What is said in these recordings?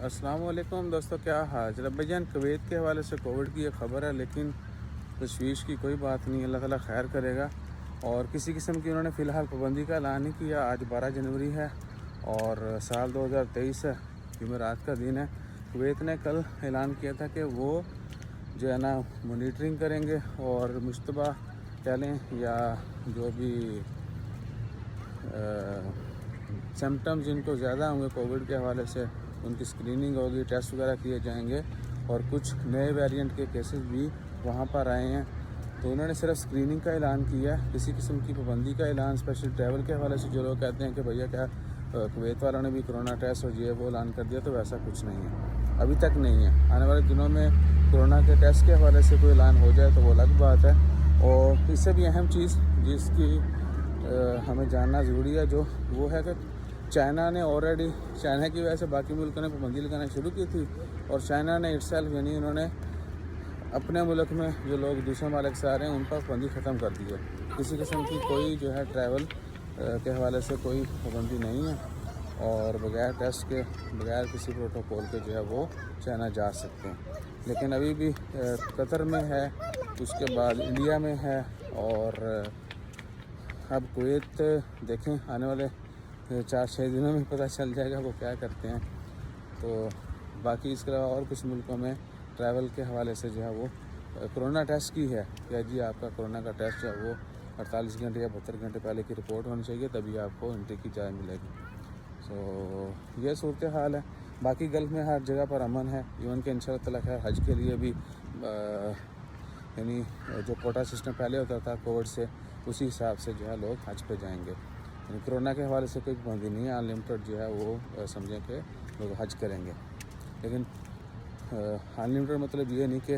السلام علیکم دوستو، کیا حال؟ بھائی جان، کویت کے حوالے سے کووڈ کی ایک خبر ہے، لیکن تشویش کی کوئی بات نہیں، اللہ تعالیٰ خیر کرے گا۔ اور کسی قسم کی انہوں نے فی الحال پابندی کا اعلان نہیں کیا۔ آج 12 جنوری ہے اور سال 2023 ہے، جمعرات کا دن ہے۔ کویت نے کل اعلان کیا تھا کہ وہ جو ہے نا مانیٹرنگ کریں گے اور مشتبہ کہہ لیں یا جو بھی سمٹمز جن کو زیادہ ہوں گے کووڈ کے حوالے سے، ان کی اسکریننگ ہوگی، ٹیسٹ وغیرہ کیے جائیں گے۔ اور کچھ نئے ویریئنٹ کے کیسز بھی وہاں پر آئے ہیں، تو انہوں نے صرف اسکریننگ کا اعلان کیا ہے، کسی قسم کی پابندی کا اعلان اسپیشل ٹریول کے حوالے سے جو لوگ کہتے ہیں کہ بھیا کیا کویت والوں نے بھی کرونا ٹیسٹ اور یہ وہ اعلان کر دیا، تو ویسا کچھ نہیں ہے، ابھی تک نہیں ہے۔ آنے والے دنوں میں کرونا کے ٹیسٹ کے حوالے سے کوئی اعلان ہو جائے تو وہ الگ بات ہے۔ اور اس سے بھی اہم چیز جس کی ہمیں جاننا ضروری ہے جو وہ ہے کہ چائنا نے آلریڈی، چائنا کی وجہ سے باقی ملکوں نے پابندی لگانا شروع کی تھی، اور چائنا نے اٹ سیلف یعنی انہوں نے اپنے ملک میں جو لوگ دوسرے ممالک سے آ رہے ہیں ان پر پابندی ختم کر دی ہے۔ کسی قسم کی کوئی جو ہے ٹریول کے حوالے سے کوئی پابندی نہیں ہے، اور بغیر ٹیسٹ کے، بغیر کسی پروٹوکول کے جو ہے وہ چائنا جا سکتے ہیں۔ لیکن ابھی بھی قطر میں ہے، اس کے بعد انڈیا میں ہے، اور اب کویت دیکھیں آنے والے 4-6 دنوں میں پتہ چل جائے گا وہ کیا کرتے ہیں۔ تو باقی اس کے علاوہ اور کچھ ملکوں میں ٹریول کے حوالے سے جو ہے وہ کرونا ٹیسٹ کی ہے کہ جی آپ کا کرونا کا ٹیسٹ جو ہے وہ 48 گھنٹے یا 72 گھنٹے پہلے کی رپورٹ ہونی چاہیے، تبھی آپ کو انٹری کی جائے ملے گی۔ سو یہ صورتحال ہے۔ باقی گلف میں ہر جگہ پر امن ہے، ایون کہ انشاءاللہ تعالیٰ خیر حج کے لیے بھی یعنی جو کوٹا سسٹم پہلے ہوتا تھا کووڈ سے، اسی حساب سے جو ہے لوگ حج پہ جائیں گے۔ یعنی کرونا کے حوالے سے کوئی پابندی نہیں ہے، ان لمیٹڈ جو ہے وہ سمجھیں کہ لوگ حج کریں گے۔ لیکن ان لمیٹڈ مطلب یہ نہیں کہ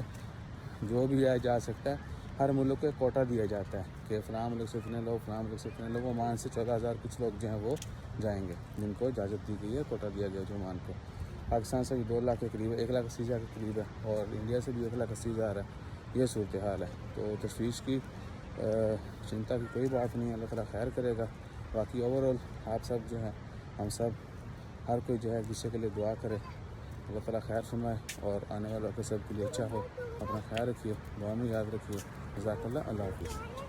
جو بھی آیا جا سکتا ہے، ہر ملک کو کوٹا دیا جاتا ہے کہ فلاں ملک سے اتنے لوگ، فلاں ملک سے اتنے لوگ۔ عمان سے 14,000 کچھ لوگ جو ہیں وہ جائیں گے، جن کو اجازت دی گئی ہے، کوٹا دیا گیا جو عمان کو۔ پاکستان سے بھی 2 لاکھ کے قریب ہے، 1,80,000 کے قریب ہے، اور انڈیا سے بھی 1,80,000 ہے۔ یہ صورتحال ہے، تو تشویش کی چنتا کی کوئی بات نہیں ہے، اللہ تعالیٰ خیر کرے گا۔ باقی اوورآل آپ سب جو ہے، ہم سب، ہر کوئی جو ہے کسی کے لیے دعا کرے، اللہ تعالیٰ خیر فرمائے اور آنے والوں کے سب کے لیے اچھا ہو۔ اپنا خیال رکھیے، دعا میں یاد رکھیے۔ جزاک اللہ، اللہ حافظ۔